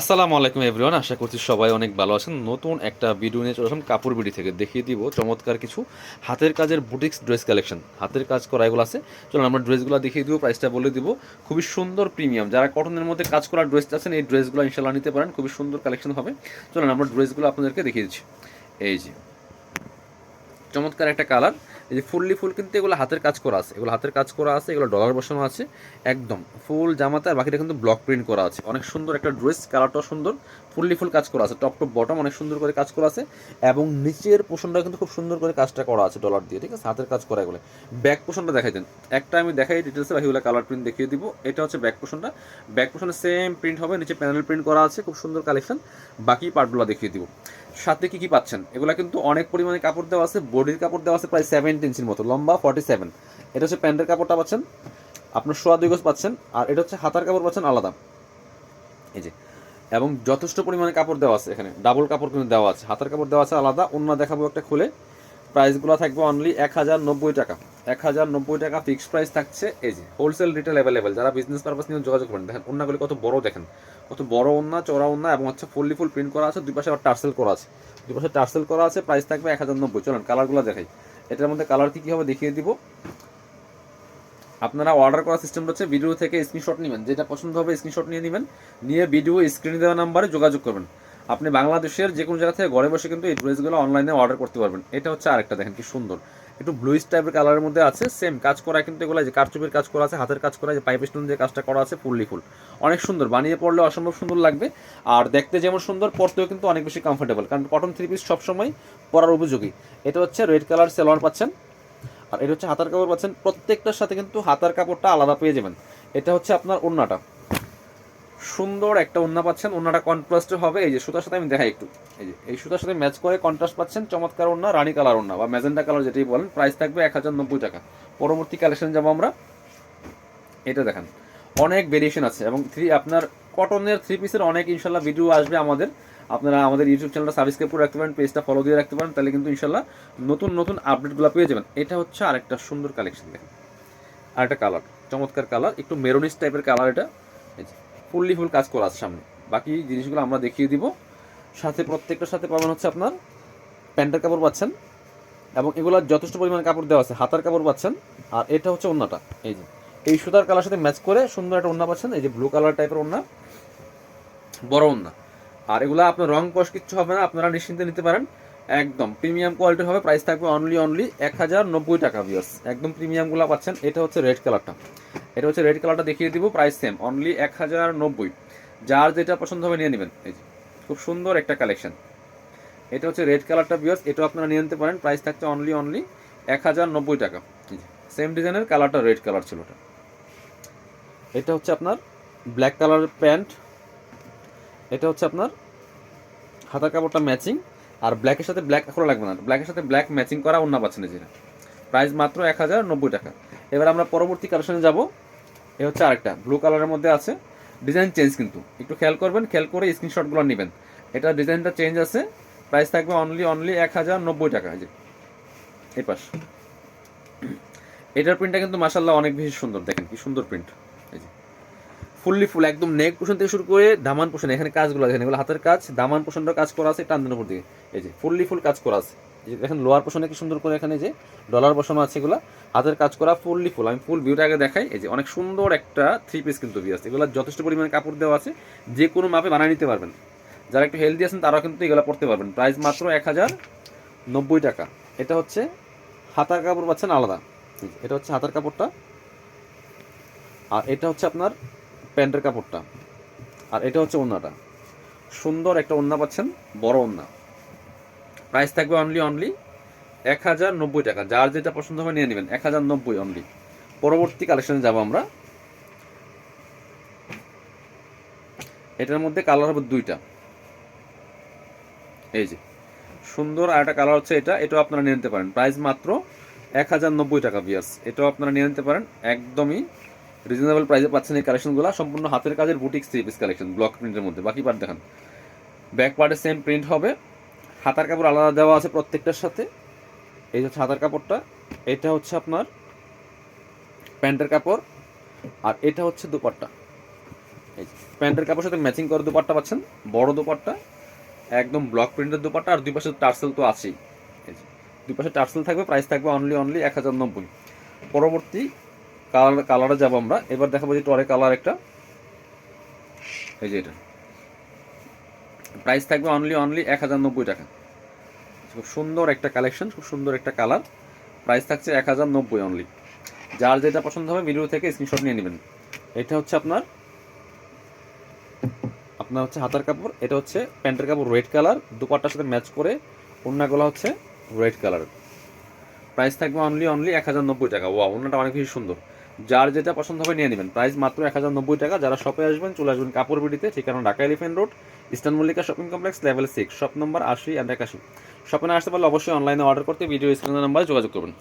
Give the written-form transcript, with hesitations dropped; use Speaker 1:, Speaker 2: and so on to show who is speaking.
Speaker 1: আসসালামু আলাইকুম এভরিওয়ান, আশা করছি সবাই অনেক ভালো আছেন। নতুন একটা ভিডিও নিয়ে চলে আসলাম কাপড় বিডি থেকে। দেখিয়ে দিব চমৎকার কিছু হাতের কাজের বুটিক্স ড্রেস কালেকশন। হাতের কাজ করা এগুলো আছে, চলুন আমরা ড্রেসগুলো দেখিয়ে দিব, প্রাইসটা বলে দিব। খুবই সুন্দর প্রিমিয়াম, যারা কটনের মধ্যে কাজ করা ড্রেস আছেন এই ড্রেসগুলো ইনশাল্লাহ নিতে পারেন, খুবই সুন্দর কালেকশন হবে। চলুন আমরা ড্রেসগুলো আপনাদেরকে দেখিয়ে দিচ্ছি। এই যে চমৎকার একটা কালার, এই যে ফুললি ফুল, কিন্তু এগুলো হাতের কাজ করা আছে, এগুলো হাতের কাজ করা আছে, এগুলো ডলার বসানো আছে, একদম ফুল জামাতে। আর বাকিটা কিন্তু ব্লক প্রিন্ট করা আছে। অনেক সুন্দর একটা ড্রেস, কালারটাও সুন্দর, ফুললি ফুল কাজ করা আছে, টপ টপ বটম অনেক সুন্দর করে কাজ করা আছে। এবং নিচের পোষণটা কিন্তু খুব সুন্দর করে কাজটা করা আছে ডলার দিয়ে, ঠিক আছে, হাতের কাজ করা এগুলো। ব্যাক পোষণটা দেখাই দেন, একটা আমি দেখাই ডিটেলসে, বাকিগুলো কালার প্রিন্ট দেখিয়ে দিব। এটা হচ্ছে ব্যাক পোষণটা, ব্যাক পোষণে সেম প্রিন্ট হবে, নিচে প্যানেল প্রিন্ট করা আছে, খুব সুন্দর কালেকশন। বাকি পার্টগুলো দেখিয়ে দিব। সাথে কি কি পাচ্ছেন, এগুলা কিন্তু অনেক পরিমাণে কাপড় দেওয়া আছে, বডির কাপড় দেওয়া আছে প্রায় 17 ইঞ্চির মতো, লম্বা 47। এটা হচ্ছে প্যান্টের কাপড়টা পাচ্ছেন আপনার 2.5 গজ পাচ্ছেন। আর এটা হচ্ছে হাতার কাপড় পাচ্ছেন আলাদা, এই যে। এবং যথেষ্ট পরিমাণে কাপড় দেওয়া আছে, এখানে ডাবল কাপড় কিন্তু দেওয়া আছে, হাতার কাপড় দেওয়া আছে আলাদা। অন্য দেখাবো একটা খুলে। প্রাইসগুলো থাকবে অনলি 1090 টাকা, 1090 টাকা ফিক্সড প্রাইস থাকছে। এই যে হোলসেল রিটেল অ্যাভেলেবেল, যারা বিজনেস পারপাস নিয়ে যোগাযোগ করেন। দেখেন ওন্নাগুলি কত বড়, দেখেন কত বড় ওন্না, চড়া ওন্না, এবং হচ্ছে ফুললি ফুল প্রিন্ট করা আছে, দুই পাশে আবার টার্সেল করা আছে, দুই পাশে টার্সেল করা আছে। প্রাইস থাকবে 1090। চলেন কালারগুলো দেখাই, এটার মধ্যে কালার কী কী হবে দেখিয়ে দিব। আপনারা অর্ডার করার সিস্টেমটা হচ্ছে ভিডিও থেকে স্ক্রিনশট নেবেন, যেটা পছন্দ হবে স্ক্রিনশট নিয়ে নেবেন, নিয়ে ভিডিও স্ক্রিনে দেওয়া নাম্বারে যোগাযোগ করবেন। আপনি বাংলাদেশের যে কোনো জায়গা থেকে ঘরে বসে কিন্তু এই ড্রেসগুলো অনলাইনে অর্ডার করতে পারবেন। এটা হচ্ছে আরেকটা, দেখেন কি সুন্দর, একটু ব্লুইশ টাইপের কালারের মধ্যে আছে, সেম কাজ করা কিন্তু এগুলো, যে কারচুপির কাজ করা আছে, হাতের কাজ করা, যে পাইপ স্টোন যে কাজটা করা আছে, ফুললি ফুল অনেক সুন্দর, বানিয়ে পড়লে অসম্ভব সুন্দর লাগবে। আর দেখতে যেমন সুন্দর, পরতেও কিন্তু অনেক বেশি কমফোর্টেবল, কারণ কটন থ্রি পিস সবসময় পরার উপযোগী। এটা হচ্ছে রেড কালার সেলোয়ার পাচ্ছেন, আর এটা হচ্ছে হাতার কাপড় পাচ্ছেন। প্রত্যেকটার সাথে কিন্তু হাতার কাপড়টা আলাদা পেয়ে যাবেন। এটা হচ্ছে আপনার ওড়নাটা, সুন্দর একটা ওড়না পাচ্ছেন, ওড়নাটা কন্ট্রাস্টের হবে। এই যে সুতার সাথে আমি দেখাই একটু, এই যে এই সুতার সাথে ম্যাচ করে কন্ট্রাস্ট পাচ্ছেন, চমৎকার ওড়না, রানী কালার ওড়না বা ম্যাজেন্টা কালার যেটাই বলেন। প্রাইস থাকবে 1090 টাকা। পরবর্তী কালেকশন যাবো আমরা। এটা দেখেন অনেক ভেরিয়েশন আছে, এবং আপনার কটনের থ্রি পিসের অনেক ইনশাল্লাহ ভিডিও আসবে আমাদের। আপনারা আমাদের ইউটিউব চ্যানেলটা সাবস্ক্রাইব করে রাখতে পারেন, পেজটা ফলো দিয়ে রাখতে পারেন, তাহলে কিন্তু ইনশাল্লাহ নতুন নতুন আপডেটগুলো পেয়ে যাবেন। এটা হচ্ছে আরেকটা সুন্দর কালেকশন, দেখেন আরেকটা কালার, চমৎকার কালার, একটু মেরোনিস টাইপের কালার। এটা এই যে ফুললি ফুল কাজ করা আছে সামনে। বাকি জিনিসগুলো আমরা দেখিয়ে দিব। সাথে প্রত্যেকটার সাথে পাবেন হচ্ছে আপনার প্যান্টের কাপড় পাচ্ছেন, এবং এগুলো যথেষ্ট পরিমাণে কাপড় দেওয়া আছে, হাতার কাপড় পাচ্ছেন। আর এটা হচ্ছে ওড়নাটা, এই যে এই সুতার কালার সাথে ম্যাচ করে সুন্দর একটা ওড়না পাচ্ছেন, এই যে ব্লু কালার টাইপের ওড়না, বড় ওড়না। আর এগুলো আপনার রং কষ কিচ্ছু হবে না, আপনারা নিশ্চিন্তে নিতে পারেন, একদম প্রিমিয়াম কোয়ালিটির হবে। প্রাইস থাকবে অনলি 1090 টাকা ভিউয়ার্স, একদম প্রিমিয়ামগুলো পাচ্ছেন। এটা হচ্ছে রেড কালারটা, এটা হচ্ছে রেড কালারটা দেখিয়ে দিব। Price same only 1090। যার যেটা পছন্দ হবে নিয়ে নেবেন। এই যে খুব সুন্দর একটা কালেকশন, এটা হচ্ছে রেড কালারটা ভিউয়ার্স, এটাও আপনারা নিয়ে নিতে পারেন। প্রাইস থাকছে অনলি 1090 টাকা। সেম ডিজাইনের কালারটা রেড কালার ছিল ওটা। এটা হচ্ছে আপনার ব্ল্যাক কালারের প্যান্ট, এটা হচ্ছে আপনার হাতার কাপড়টা ম্যাচিং, আর ব্ল্যাকের সাথে ব্ল্যাক করা লাগবে না, ব্ল্যাকের সাথে ব্ল্যাক ম্যাচিং করা ওড়না পাচ্ছেন। যেটা প্রাইস মাত্র 1090 টাকা। এবার আমরা পরবর্তী কালেকশনে যাব। এ হচ্ছে আরেকটা ব্লু কালারের মধ্যে আছে, ডিজাইন চেঞ্জ কিন্তু একটু খেয়াল করবেন, খেয়াল করে স্ক্রিনশটগুলো নেবেন। এটা ডিজাইনটা চেঞ্জ আছে। প্রাইস থাকবে অনলি 1090 টাকা। যে এই পাশ, এটার প্রিন্টটা কিন্তু মাশাআল্লাহ অনেক বেশি সুন্দর, দেখেন কি সুন্দর প্রিন্ট। এই যে ফুললি ফুল, একদম নেক পোষণ থেকে শুরু করে দামান পোষণ, এখানে কাজগুলো দেখেন, এগুলো হাতের কাজ, দামান পোষণটা কাজ করা আছে টান্দের উপর দিকে। এই যে ফুললি ফুল কাজ করা আছে, এই যে দেখেন লোয়ার পোষণে কি সুন্দর করে এখানে যে ডলার বসানো আছে, এগুলো হাতের কাজ করা ফুললি ফুল। আমি ফুল ভিউটা আগে দেখাই। এই যে অনেক সুন্দর একটা থ্রি পিস কিন্তু আছে, এগুলো যথেষ্ট পরিমাণে কাপড় দেওয়া আছে, যে কোনো মাপে বানিয়ে নিতে পারবেন। যারা একটু হেলদি আছেন তারাও কিন্তু এগুলো পড়তে পারবেন। প্রাইস মাত্র 1090 টাকা। এটা হচ্ছে হাতার কাপড় পাচ্ছেন আলাদা, এটা হচ্ছে হাতার কাপড়টা, আর এটা হচ্ছে আপনার প্যান্টের কাপড়টা, আর এটা হচ্ছে ওড়নাটা। সুন্দর একটা ওড়না পাচ্ছেন, বড় ওড়না। প্রাইস থাকবে অনলি 1090 টাকা। যার যেটা পছন্দ হবে নিয়ে নেবেন, 1090 অনলি। পরবর্তী কালেকশনে যাব আমরা। এটার মধ্যে কালার হবে দুইটা, এই যে সুন্দর আর একটা কালার হচ্ছে এটা, এটাও আপনারা নিয়ে নিতে পারেন। প্রাইস মাত্র 1090 টাকা ভিউয়ার্স, এটাও আপনারা নিয়ে নিতে পারেন, একদমই রিজনেবল প্রাইসে পাচ্ছেন এই কালেকশনগুলো। সম্পূর্ণ হাতের কাজের boutique three piece collection, block প্রিন্টের মধ্যে। বাকি পার্ট দেখান, ব্যাক পার্টে সেম প্রিন্ট হবে, হাতার কাপড় আলাদা দেওয়া আছে প্রত্যেকটার সাথে। এই হচ্ছে হাতার কাপড়টা, এটা হচ্ছে আপনার প্যান্টের কাপড়, আর এটা হচ্ছে দুপাট্টা। এই যে প্যান্টের কাপড়ের সাথে ম্যাচিং করে দুপাট্টা পাচ্ছেন, বড় দুপাট্টা, একদম ব্লক প্রিন্টের দুপাট্টা, আর দুই পাশে টার্সেল তো আছেই। এই যে দুই পাশে টার্সেল থাকবে, প্রাইস থাকবে অনলি 1090। পরবর্তী কালারে যাবো আমরা, এবার দেখাবো যে টরে কালার একটা, এই যে এটা প্রাইস থাকবে অনলি 1090 টাকা। খুব সুন্দর একটা কালেকশন, খুব সুন্দর একটা কালার, প্রাইস থাকছে 1090 অনলি। যার যেটা পছন্দ হবে ভিডিও থেকে স্ক্রিনশট নিয়ে নেবেন। এটা হচ্ছে আপনার হচ্ছে হাতার কাপড়, এটা হচ্ছে প্যান্টের কাপড় রেড কালার, দুপাট্টার সাথে ম্যাচ করে ওড়নাগুলো হচ্ছে রেড কালার। প্রাইস থাকবে অনলি 1090 টাকা। ওয়া, ওড়নাটা অনেক বেশি সুন্দর। যার যেটা পছন্দ হবে নিয়ে নেবেন, প্রাইস মাত্র 1090 টাকা। যারা শপে আসবেন চলে আসবেন কাপড় বিডিতে, ঠিকানা Dhaka elephant road, eastern Mallika shopping complex, level 6, shop number 80 and 81। শপে না আসতে পারলে অবশ্যই অনলাইনে অর্ডার করতে ভিডিও স্ক্রিনের নাম্বারে যোগাযোগ করবেন।